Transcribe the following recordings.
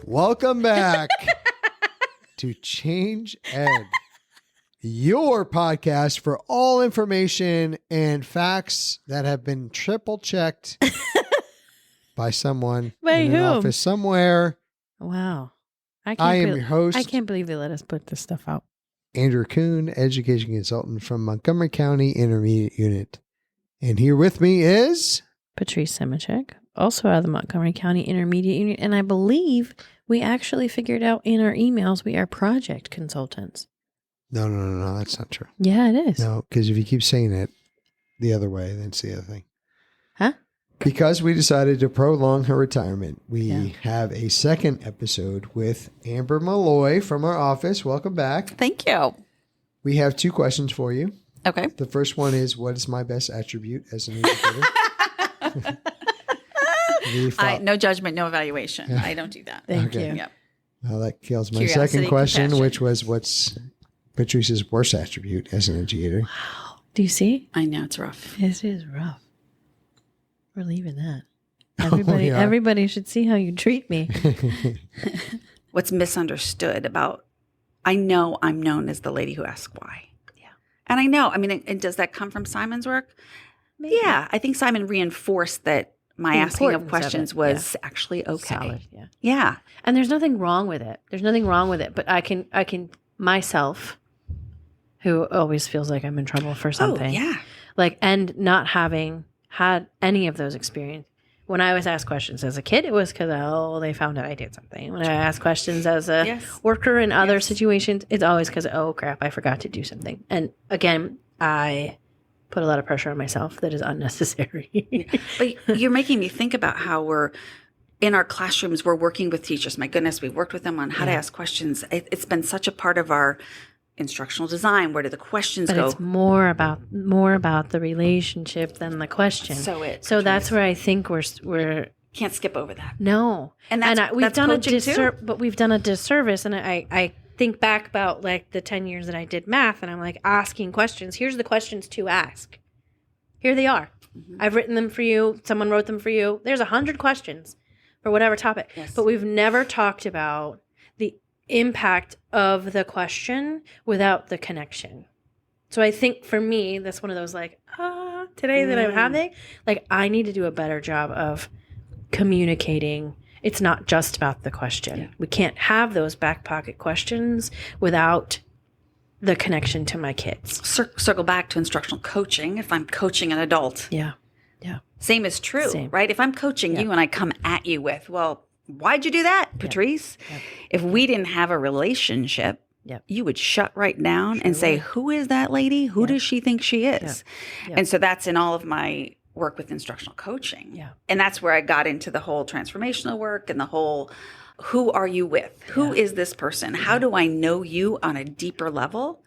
Welcome back to Change Ed, your podcast for all information and facts that have been triple checked by someone in an office somewhere. Wow. I am your host. I can't believe they let us put this stuff out. Andrew Kuhn, education consultant from Montgomery County Intermediate Unit. And here with me is Patrice Semichek, also out of the Montgomery County Intermediate Unit. And I believe we actually figured out in our emails we are project consultants. No, that's not true. Yeah, it is. No, because if you keep saying it the other way, then it's the other thing. Huh? Because we decided to prolong her retirement, we have a second episode with Amber Molloy from our office. Welcome back. Thank you. We have 2 questions for you. Okay. The first one is, what is my best attribute as an educator? No judgment, no evaluation. Yeah. I don't do that. Thank you. Yep. Well, that kills my Curiosity, second question, compassion. which was, what's Patrice's worst attribute as an educator? Wow. Do you see? I know, it's rough. This is rough. We're leaving that. Everybody should see how you treat me. What's misunderstood about, I know I'm known as the lady who asks why. Yeah. And I know, and does that come from Simon's work? Maybe. Yeah. I think Simon reinforced that my asking of questions was actually okay. Solid, yeah. Yeah. And there's nothing wrong with it. But I can myself, who always feels like I'm in trouble for something. Oh, yeah. And not having had any of those experiences. When I was asked questions as a kid, it was because, they found out I did something. When I asked questions as a worker in other situations, it's always because, crap, I forgot to do something. And again, I put a lot of pressure on myself that is unnecessary. But you're making me think about how we're in our classrooms, we're working with teachers. My goodness, we've worked with them on how to ask questions. It's been such a part of our instructional design. Where do the questions go? It's more about the relationship than the question. So that's where I think we're can't skip over that. No, we've done a disservice. And I think back about the 10 years that I did math, and I'm asking questions. Here's the questions to ask. Here they are. Mm-hmm. I've written them for you. Someone wrote them for you. There's 100 questions for whatever topic. Yes. But we've never talked about the impact of the question without the connection. So I think for me, that's one of those today that I'm having, I need to do a better job of communicating. It's not just about the question. Yeah. We can't have those back pocket questions without the connection to my kids. Circle back to instructional coaching. If I'm coaching an adult. Yeah. Same is true, right? If I'm coaching you and I come at you with, why'd you do that, Patrice? Yep. If we didn't have a relationship, you would shut right down and say, who is that lady? Who does she think she is? Yep. And so that's in all of my work with instructional coaching. Yeah. And that's where I got into the whole transformational work and the whole, who are you with? Who is this person? How do I know you on a deeper level?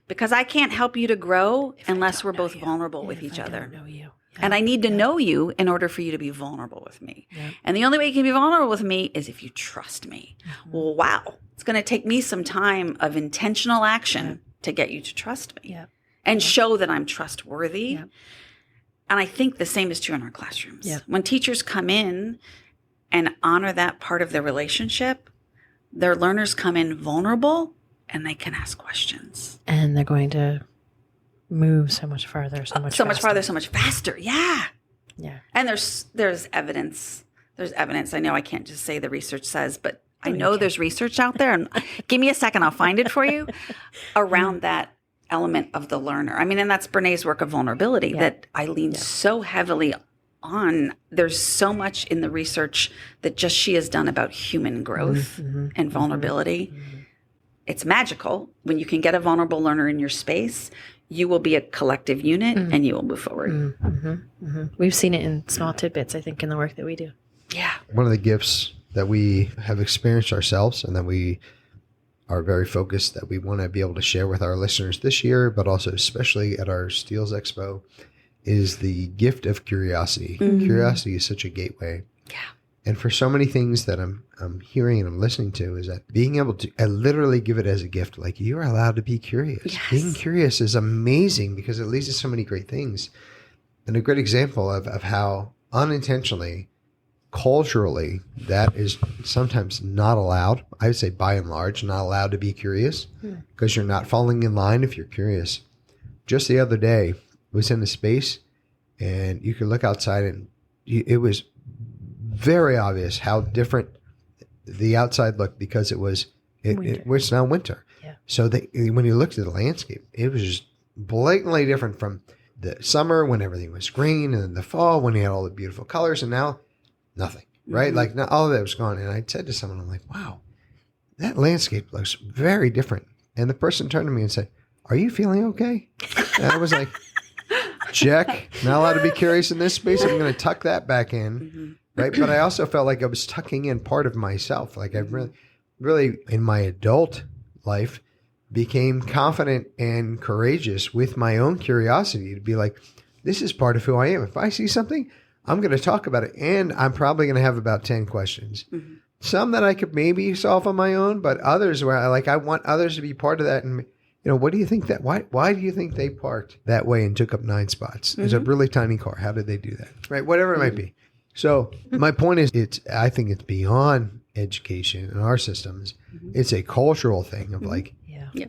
Because I can't help you to grow unless we're both vulnerable with each other. Know you. And I need to know you in order for you to be vulnerable with me. Yeah. And the only way you can be vulnerable with me is if you trust me. Mm-hmm. Well, wow. It's going to take me some time of intentional action to get you to trust me and show that I'm trustworthy. Yeah. And I think the same is true in our classrooms. Yeah. When teachers come in and honor that part of their relationship, their learners come in vulnerable and they can ask questions. And they're going to move so much farther, so much faster. Yeah. And there's evidence. There's evidence. I know I can't just say the research says, but I know there's research out there. And give me a second, I'll find it for you around that element of the learner. And that's Brené's work of vulnerability that I lean so heavily on. There's so much in the research that just she has done about human growth and vulnerability. Mm-hmm. It's magical when you can get a vulnerable learner in your space. You will be a collective unit and you will move forward. Mm-hmm. Mm-hmm. We've seen it in small tidbits, I think, in the work that we do. Yeah. One of the gifts that we have experienced ourselves and that we are very focused that we want to be able to share with our listeners this year, but also especially at our Steels Expo, is the gift of curiosity. Mm-hmm. Curiosity is such a gateway. Yeah. And for so many things that I'm hearing and I'm listening to is that being able to literally give it as a gift, you're allowed to be curious. Yes. Being curious is amazing because it leads to so many great things. And a great example of how unintentionally, culturally, that is sometimes not allowed. I would say by and large, not allowed to be curious because you're not falling in line if you're curious. Just the other day, I was in a space and you could look outside and it was very obvious how different the outside looked because it was now winter. Yeah. So when you looked at the landscape, it was just blatantly different from the summer when everything was green and then the fall when you had all the beautiful colors and now nothing, right? Mm-hmm. Like now all of that was gone. And I said to someone, I'm like, wow, that landscape looks very different. And the person turned to me and said, are you feeling okay? And I was like, check. Not allowed to be curious in this space. I'm going to tuck that back in, right? But I also felt like I was tucking in part of myself. Like I really in my adult life became confident and courageous with my own curiosity to be like, this is part of who I am. If I see something, I'm going to talk about it. And I'm probably going to have about 10 questions. Mm-hmm. Some that I could maybe solve on my own, but others where I want others to be part of that. And, what do you think why do you think they parked that way and took up 9 spots? Mm-hmm. It's a really tiny car. How did they do that? Right. Whatever it might be. So my point is I think it's beyond education in our systems. Mm-hmm. It's a cultural thing of like,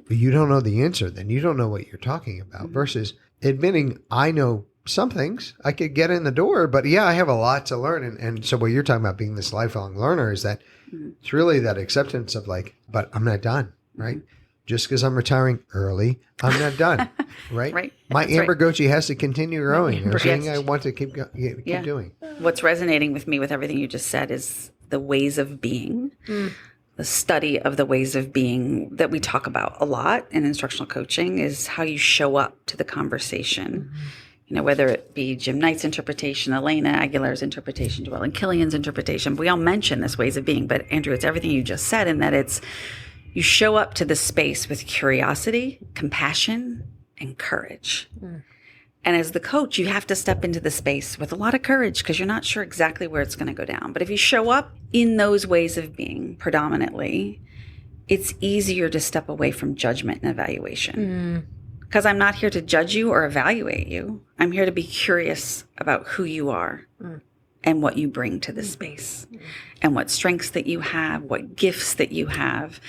you don't know the answer, then you don't know what you're talking about versus admitting I know some things. I could get in the door, but I have a lot to learn. And so what you're talking about being this lifelong learner is that it's really that acceptance of like, but I'm not done, right? Just because I'm retiring early, I'm not done, right? Right. My Amber Gochi has to continue growing. There's something I want to keep doing. What's resonating with me with everything you just said is the ways of being. The study of the ways of being that we talk about a lot in instructional coaching is how you show up to the conversation. Whether it be Jim Knight's interpretation, Elena Aguilar's interpretation, Joellen Killian's interpretation. We all mention this ways of being, but Andrew, it's everything you just said in that it's you show up to the space with curiosity, compassion, and courage. And as the coach, you have to step into the space with a lot of courage because you're not sure exactly where it's going to go down. But if you show up in those ways of being predominantly, it's easier to step away from judgment and evaluation. Because I'm not here to judge you or evaluate you. I'm here to be curious about who you are and what you bring to the space and what strengths that you have, what gifts that you have.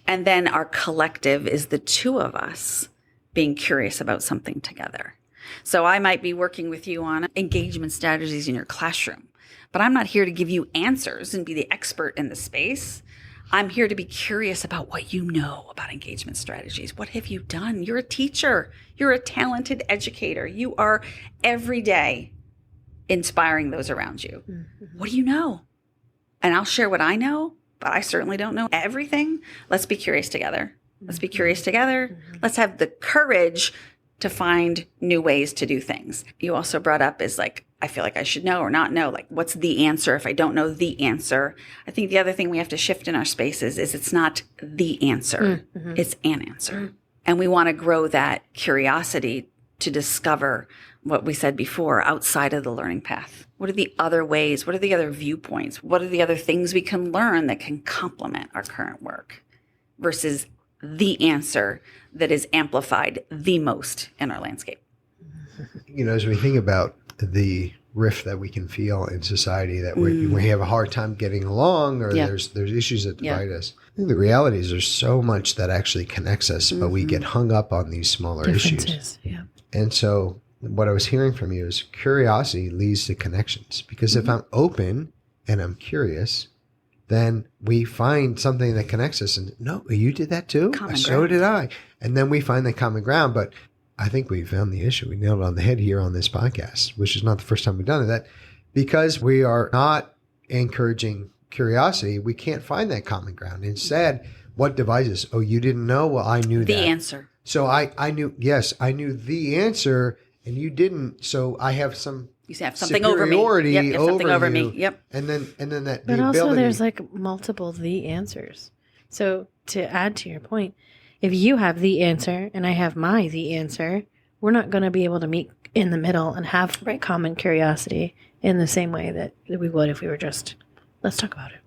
And then our collective is the two of us being curious about something together. So I might be working with you on engagement strategies in your classroom, but I'm not here to give you answers and be the expert in the space. I'm here to be curious about what you know about engagement strategies. What have you done? You're a teacher. You're a talented educator. You are every day inspiring those around you. What do you know? And I'll share what I know, but I certainly don't know everything. Let's be curious together. Let's be curious together. Let's have the courage to find new ways to do things. You also brought up is like, I feel like I should know or not know, like what's the answer if I don't know the answer? I think the other thing we have to shift in our spaces is it's not the answer, it's an answer. And we want to grow that curiosity to discover what we said before outside of the learning path. What are the other ways? What are the other viewpoints? What are the other things we can learn that can complement our current work versus the answer that is amplified the most in our landscape? As we think about the rift that we can feel in society that we have a hard time getting along or there's issues that divide us. I think the reality is there's so much that actually connects us, but we get hung up on these smaller issues. Yeah. And so what I was hearing from you is curiosity leads to connections because if I'm open and I'm curious, then we find something that connects us and no, you did that too? So did I. And then we find the common ground. But I think we found the issue. We nailed it on the head here on this podcast, which is not the first time we've done it. That because we are not encouraging curiosity, we can't find that common ground. Instead, what divides us? Oh, you didn't know? Well, I knew the answer. So I knew the answer and you didn't. So I have some you have something over me. Yep, you have something over me. Yep. And then that but also there's like multiple the answers. So to add to your point, if you have the answer and I have the answer, we're not going to be able to meet in the middle and have common curiosity in the same way that we would if we were just, let's talk about it.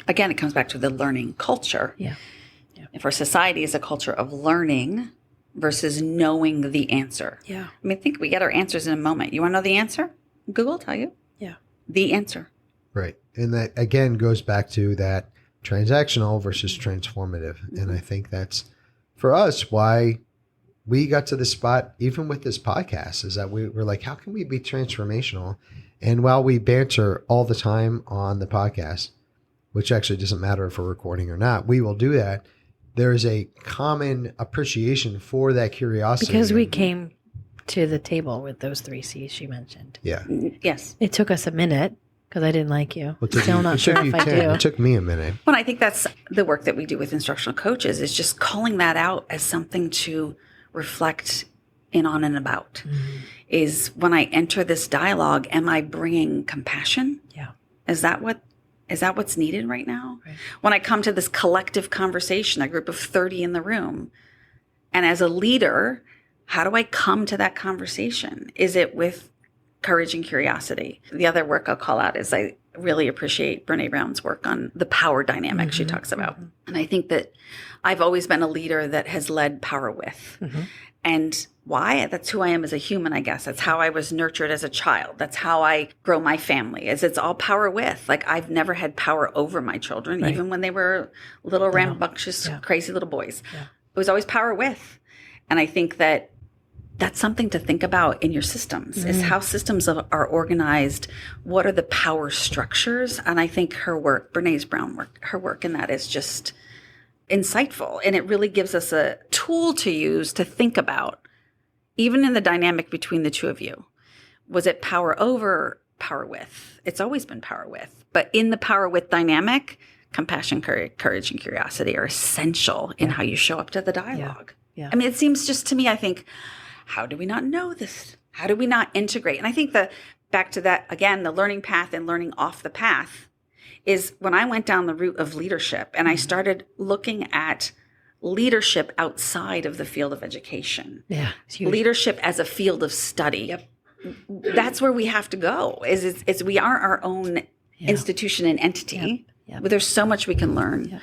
Again, it comes back to the learning culture. Yeah. If our society is a culture of learning, versus knowing the answer. Yeah. I mean, think we get our answers in a moment. You want to know the answer? Google will tell you. Yeah. The answer. Right. And that, again, goes back to that transactional versus transformative. And I think that's, for us, why we got to this spot, even with this podcast, is that we're like, how can we be transformational? And while we banter all the time on the podcast, which actually doesn't matter if we're recording or not, we will do that. There is a common appreciation for that curiosity. Because we came to the table with those 3 C's she mentioned. Yeah. Yes. It took us a minute because I didn't like you. Well, Still not sure if I do. It took me a minute. Well, I think that's the work that we do with instructional coaches, is just calling that out as something to reflect in on and about. Is when I enter this dialogue, am I bringing compassion? Yeah. Is that what's needed right now? Right. When I come to this collective conversation, a group of 30 in the room, and as a leader, how do I come to that conversation? Is it with courage and curiosity? The other work I'll call out is I really appreciate Brene Brown's work on the power dynamic she talks about. And I think that I've always been a leader that has led power with. And why? That's who I am as a human, I guess. That's how I was nurtured as a child. That's how I grow my family, is it's all power with. Like, I've never had power over my children, even when they were little rambunctious, crazy little boys. Yeah. It was always power with. And I think that that's something to think about in your systems, is how systems are organized. What are the power structures? And I think her work, Brene Brown work, her work in that is just insightful. And it really gives us a tool to use to think about, even in the dynamic between the two of you. Was it power over, power with? It's always been power with. But in the power with dynamic, compassion, courage, and curiosity are essential in how you show up to the dialogue. Yeah. I mean, it seems just to me, I think, how do we not know this? How do we not integrate? And I think back to that, again, the learning path and learning off the path is when I went down the route of leadership and I started looking at leadership outside of the field of education. Yeah. Leadership as a field of study. Yep. That's where we have to go, is we are our own institution and entity. Yep. But there's so much we can learn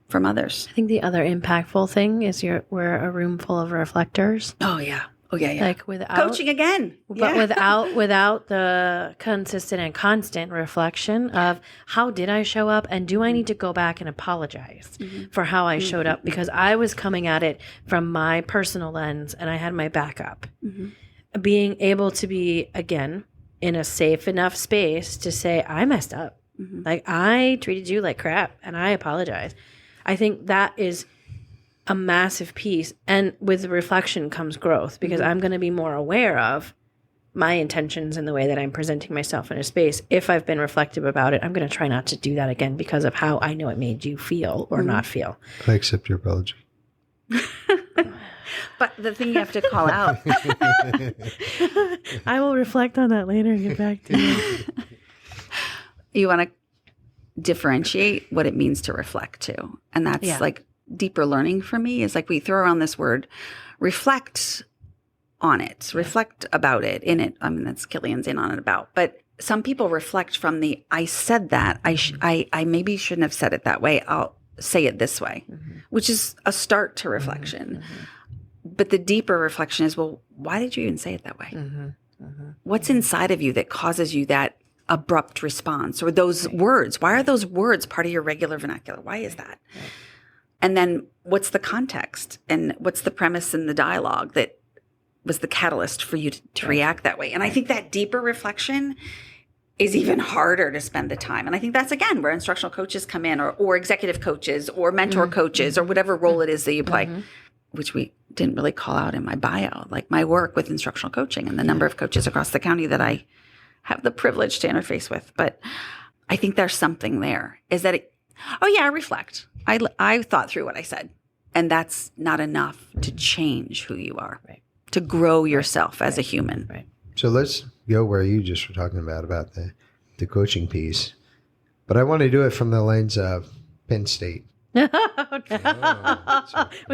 from others. I think the other impactful thing is we're a room full of reflectors. Oh, yeah. Oh, yeah, yeah. Like without coaching again. But without the consistent and constant reflection of how did I show up, and do I need to go back and apologize for how I showed up, because I was coming at it from my personal lens and I had my backup. Being able to be, again, in a safe enough space to say, I messed up. Like, I treated you like crap and I apologize. I think that is a massive piece. And with reflection comes growth, because I'm going to be more aware of my intentions and the way that I'm presenting myself in a space. If I've been reflective about it, I'm going to try not to do that again because of how I know it made you feel or not feel. I accept your apology. But the thing you have to call out. I will reflect on that later and get back to you. You want to differentiate what it means to reflect too. And that's like deeper learning for me, is like we throw around this word, reflect on it, reflect about it, in it. I mean, that's Killian's in on it about. But some people reflect from the, I said that, I maybe shouldn't have said it that way. I'll say it this way, which is a start to reflection. But the deeper reflection is, well, why did you even say it that way? What's inside of you that causes you that abrupt response, or those words? Why are those words part of your regular vernacular? Why is that? And then what's the context, and what's the premise in the dialogue that was the catalyst for you to react that way? And I think that deeper reflection is even harder to spend the time. And I think that's, again, where instructional coaches come in, or executive coaches, or mentor coaches, or whatever role it is that you play, which we didn't really call out in my bio, like my work with instructional coaching and the number of coaches across the county that I have the privilege to interface with. But I think there's something there, is that I reflect. I thought through what I said, and that's not enough to change who you are, to grow yourself as a human. So let's go where you just were talking about the coaching piece. But I want to do it from the lens of Penn State. We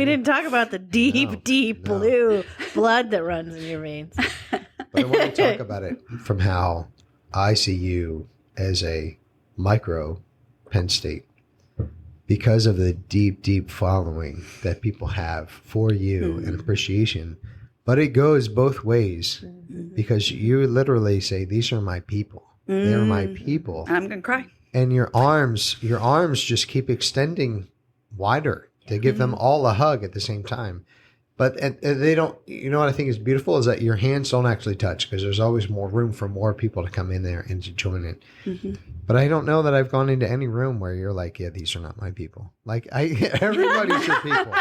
didn't talk about the deep blue blood that runs in your veins. But I want to talk about it from how I see you as a micro Penn State. because of the deep, deep following that people have for you and appreciation. But it goes both ways because you literally say, these are my people. They're my people. And I'm going to cry. And your arms just keep extending wider to give them all a hug at the same time. But and they don't, you know what I think is beautiful is that your hands don't actually touch because there's always more room for more people to come in there and to join it. But I don't know that I've gone into any room where you're like, yeah, these are not my people. Like everybody's your people.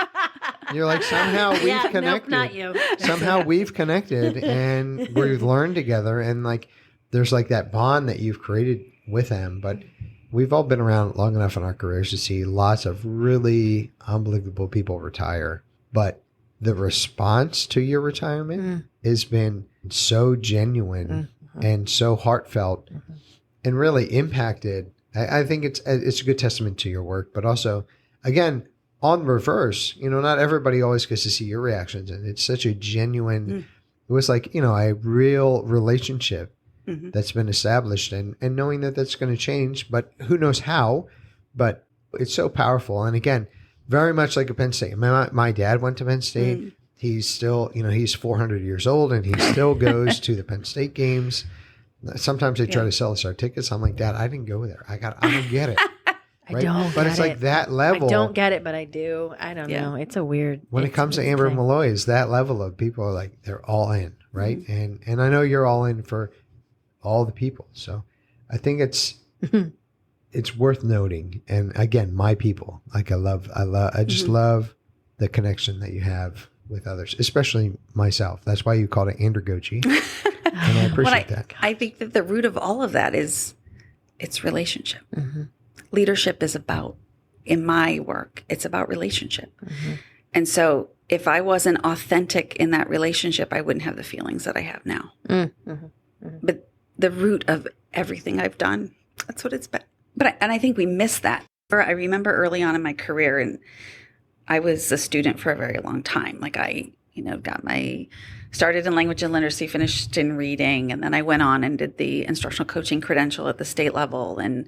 You're like, somehow we've connected. Nope, not you. Somehow we've connected and we've learned together. And like, there's like that bond that you've created with them. But we've all been around long enough in our careers to see lots of really unbelievable people retire. But the response to your retirement has been so genuine and so heartfelt and really impacted. I think it's a good testament to your work, but also, again, on reverse, not everybody always gets to see your reactions. And it's such a genuine, it was like, a real relationship that's been established and knowing that that's going to change, but who knows how, but it's so powerful. And again, very much like a Penn State. My dad went to Penn State. He's still, he's 400 years old and he still goes to the Penn State games. Sometimes they try to sell us our tickets. I'm like, Dad, I didn't go there. I don't get it. Right? I don't. But it's like that level. I don't get it, but I do. I don't know. It's a weird. When it comes to Amber Molloy, is that level of people are like they're all in, right? And I know you're all in for all the people. So I think it's worth noting. And again, my people, like I just love the connection that you have with others, especially myself. That's why you called it Andragogy. And I appreciate that. I think that the root of all of that is it's relationship. Leadership is about, in my work, it's about relationship. And so if I wasn't authentic in that relationship, I wouldn't have the feelings that I have now. But the root of everything I've done, that's what it's been. But I think we miss that. I remember early on in my career, and I was a student for a very long time. Like I, started in language and literacy, finished in reading, and then I went on and did the instructional coaching credential at the state level, and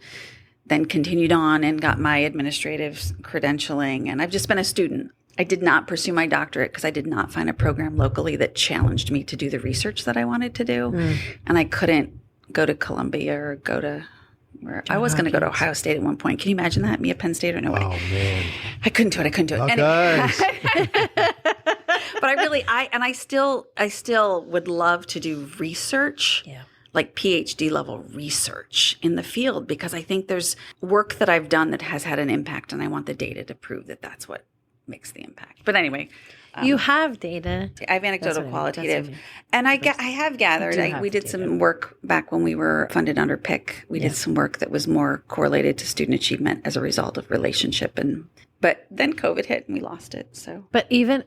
then continued on and got my administrative credentialing. And I've just been a student. I did not pursue my doctorate because I did not find a program locally that challenged me to do the research that I wanted to do. And I couldn't go to Columbia or go to where I was going to go to Ohio State at one point. Can you imagine that? Me at Penn State or no way? Oh, man. I couldn't do it. Anyway. But I still would love to do research. Like PhD level research in the field, because I think there's work that I've done that has had an impact, and I want the data to prove that that's what makes the impact. But anyway, you have data. I have anecdotal, qualitative, and I have gathered. We did some work back when we were funded under PIC. We did some work that was more correlated to student achievement as a result of relationship, but then COVID hit and we lost it. So, but even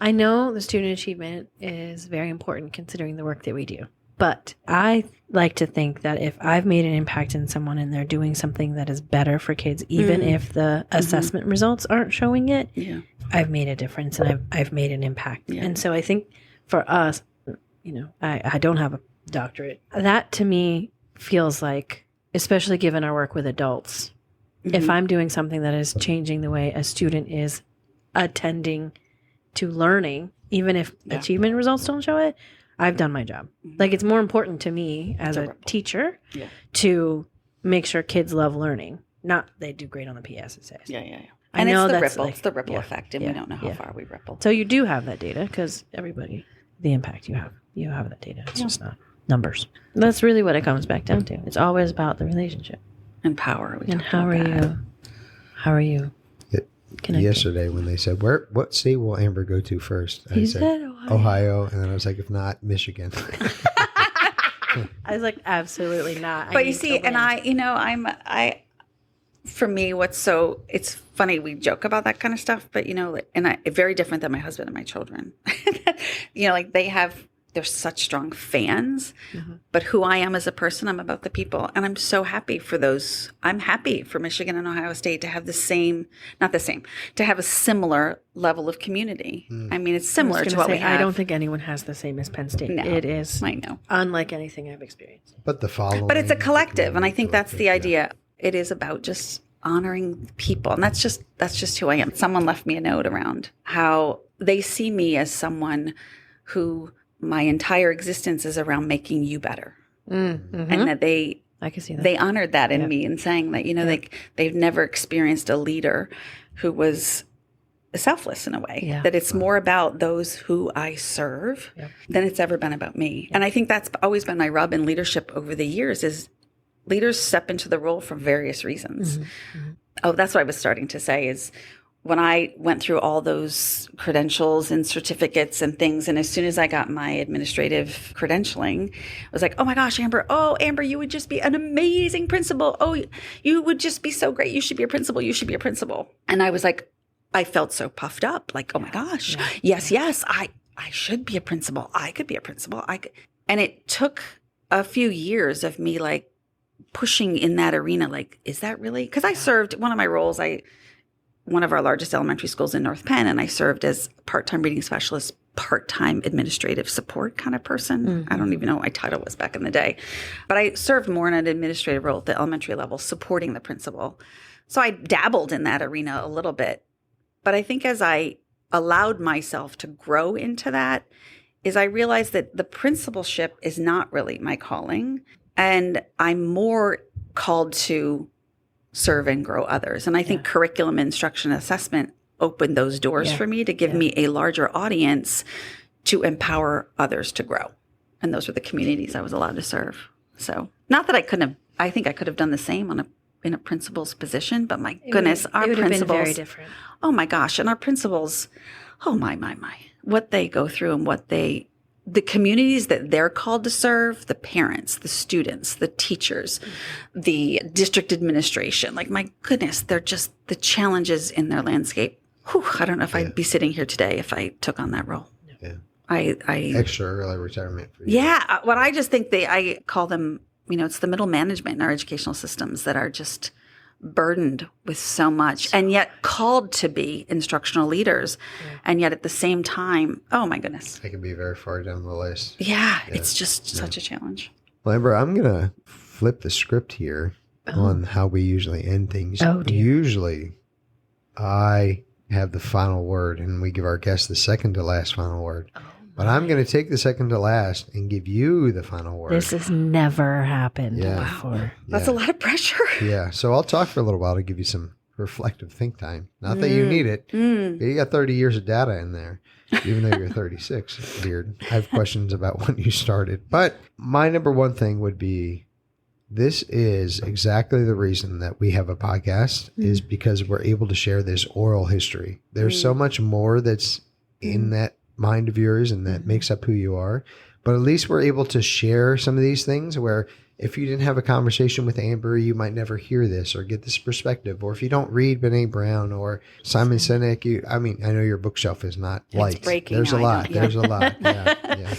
I know the student achievement is very important considering the work that we do. But I like to think that if I've made an impact in someone and they're doing something that is better for kids, even if the assessment results aren't showing it, I've made a difference and I've made an impact. And so I think for us, I don't have a doctorate. That to me feels like, especially given our work with adults, if I'm doing something that is changing the way a student is attending to learning, even if achievement results don't show it, I've done my job. Like, it's more important to me as a teacher to make sure kids love learning, not they do great on the PSSAs. And it's the ripple effect, and we don't know how far we ripple. So you do have that data, because everybody, the impact you have that data. It's just not numbers. That's really what it comes back down to. It's always about the relationship and power. And how are you? Yesterday when they said, what state will Amber go to first? I said Ohio. And then I was like, if not, Michigan. I was like, absolutely not. But you see, and for me, it's funny, we joke about that kind of stuff, but very different than my husband and my children. They're such strong fans, but who I am as a person, I'm about the people. And I'm so happy for those. I'm happy for Michigan and Ohio State to have to have a similar level of community. I mean, it's similar to what we have. I don't think anyone has the same as Penn State. No, it is I know. Unlike anything I've experienced. But the following. But it's a collective. And I think that's the idea. It is about just honoring people. And that's just who I am. Someone left me a note around how they see me as someone who my entire existence is around making you better. Mm-hmm. And that I can see that. they honored that in me and saying that, they've never experienced a leader who was selfless in a way, that it's more about those who I serve than it's ever been about me. And I think that's always been my rub in leadership over the years is leaders step into the role for various reasons. Mm-hmm. Oh, that's what I was starting to say is when I went through all those credentials and certificates and things, and as soon as I got my administrative credentialing, I was like, oh my gosh, Amber, you would just be an amazing principal. Oh, you would just be so great. You should be a principal. You should be a principal. And I was like, I felt so puffed up, like, oh my gosh, yes, I should be a principal. I could be a principal. And it took a few years of me like pushing in that arena, like, is that really? Because I served one of my roles, one of our largest elementary schools in North Penn, and I served as part-time reading specialist, part-time administrative support kind of person. Mm-hmm. I don't even know what my title was back in the day. But I served more in an administrative role at the elementary level, supporting the principal. So I dabbled in that arena a little bit. But I think as I allowed myself to grow into that, is I realized that the principalship is not really my calling. And I'm more called to serve and grow others. And I think curriculum, instruction, assessment opened those doors for me to give me a larger audience to empower others to grow. And those were the communities I was allowed to serve. So not that I think I could have done the same in a principal's position, but my goodness, our principals, have been very different. Oh my gosh. And our principals, oh my, what they go through and the communities that they're called to serve, the parents, the students, the teachers, the district administration, like my goodness, they're just the challenges in their landscape. Whew, I don't know if I'd be sitting here today if I took on that role. Yeah. I extra early retirement for you. Yeah. Well, I just think I call them, it's the middle management in our educational systems that are just burdened with so much and yet called to be instructional leaders. Yeah. And yet at the same time, oh my goodness. I could be very far down the list. Yeah. It's just such a challenge. Well, Amber, I'm going to flip the script here on how we usually end things. Oh, dear. Usually I have the final word and we give our guests the second to last final word. Oh. But I'm going to take the second to last and give you the final word. This has never happened before. That's a lot of pressure. Yeah. So I'll talk for a little while to give you some reflective think time. Not that you need it. You got 30 years of data in there, even though you're 36. Weird. I have questions about when you started. But my number one thing would be, this is exactly the reason that we have a podcast is because we're able to share this oral history. There's so much more that's in that mind of yours and that makes up who you are. But at least we're able to share some of these things where if you didn't have a conversation with Amber, you might never hear this or get this perspective. Or if you don't read Brene Brown or Simon Sinek, I know your bookshelf is not light. There's a lot. There's a lot. Yeah.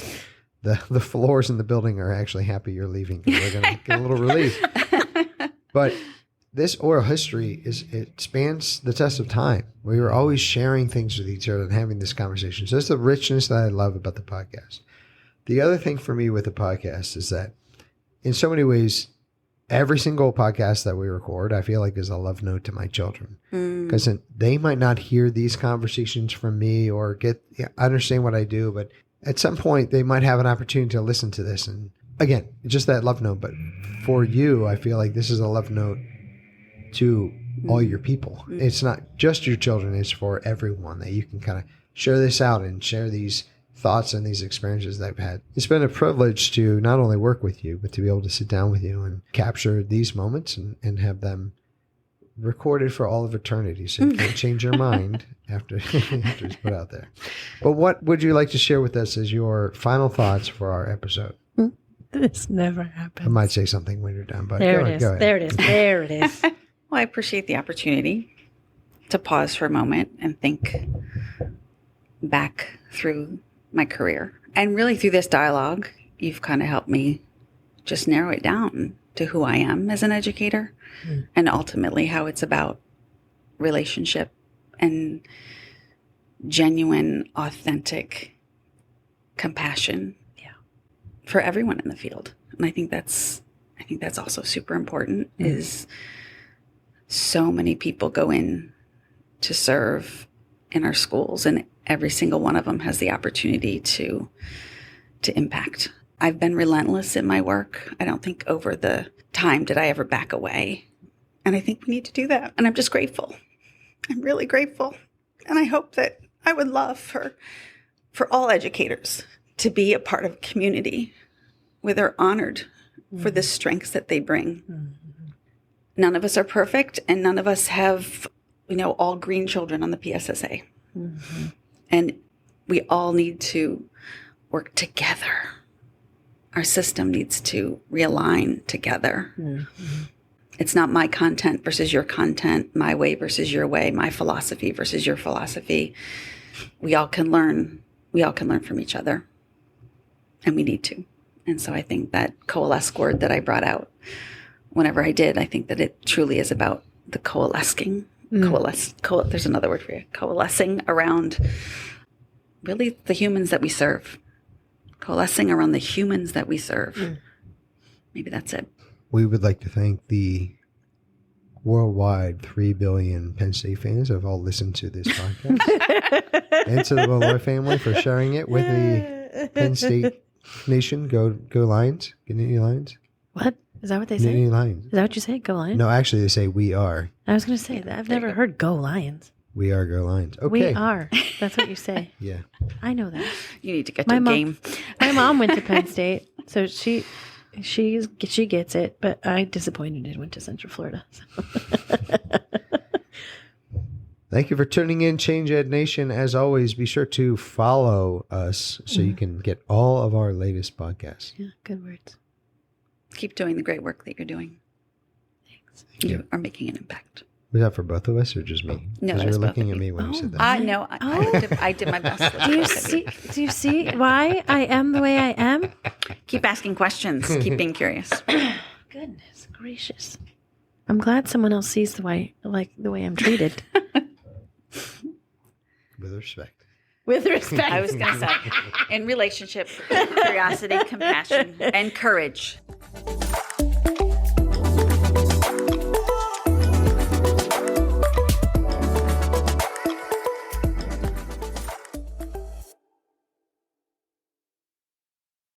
The floors in the building are actually happy you're leaving because we're going to get a little relief. But this oral history it spans the test of time. We were always sharing things with each other and having this conversation. So that's the richness that I love about the podcast. The other thing for me with the podcast is that in so many ways, every single podcast that we record, I feel like is a love note to my children. Because they might not hear these conversations from me or understand what I do, but at some point they might have an opportunity to listen to this. And again, just that love note. But for you, I feel like this is a love note to all your people. It's not just your children, it's for everyone that you can kind of share this out and share these thoughts and these experiences that I've had. It's been a privilege to not only work with you, but to be able to sit down with you and capture these moments and have them recorded for all of eternity. So you can't change your mind after it's put out there. But what would you like to share with us as your final thoughts for our episode? This never happened. I might say something when you're done, but There it is. Well, I appreciate the opportunity to pause for a moment and think back through my career. And really through this dialogue, you've kind of helped me just narrow it down to who I am as an educator and ultimately how it's about relationship and genuine, authentic compassion for everyone in the field. And I think that's also super important is so many people go in to serve in our schools, and every single one of them has the opportunity to impact. I've been relentless in my work. I don't think over the time did I ever back away. And I think we need to do that. And I'm just grateful. I'm really grateful. And I hope that I would love for all educators to be a part of a community where they're honored for the strengths that they bring. Mm-hmm. None of us are perfect, and none of us have, all green children on the PSSA. Mm-hmm. And we all need to work together. Our system needs to realign together. Mm-hmm. It's not my content versus your content, my way versus your way, my philosophy versus your philosophy. We all can learn. We all can learn from each other. And we need to. And so I think that coalesce word that I brought out whenever I did, I think that it truly is about the coalescing. There's another word for you. Coalescing around really the humans that we serve. Coalescing around the humans that we serve. Maybe that's it. We would like to thank the worldwide 3 billion Penn State fans who have all listened to this podcast. And to the Molloy family for sharing it with the Penn State Nation. Go Lions. Get any Lions? What? Is that what they say? Any Lions. Is that what you say? Go Lions? No, actually they say we are. I was going to say that. I've never heard go Lions. We are Go Lions. Okay. We are. That's what you say. Yeah. I know that. You need to get to a game. My mom went to Penn State, so she gets it, but I disappointed and went to Central Florida. So. Thank you for tuning in, Change Ed Nation. As always, be sure to follow us so you can get all of our latest podcasts. Yeah, good words. Keep doing the great work that you're doing. Thanks. You are making an impact. Was that for both of us or just me? No, because you were looking at me when you said that. No, I did my best. Do you see why I am the way I am? Keep asking questions. Keep being curious. Goodness gracious! I'm glad someone else sees the way I'm treated. With respect. With respect. I was going to say, in relationship, curiosity, compassion, and courage.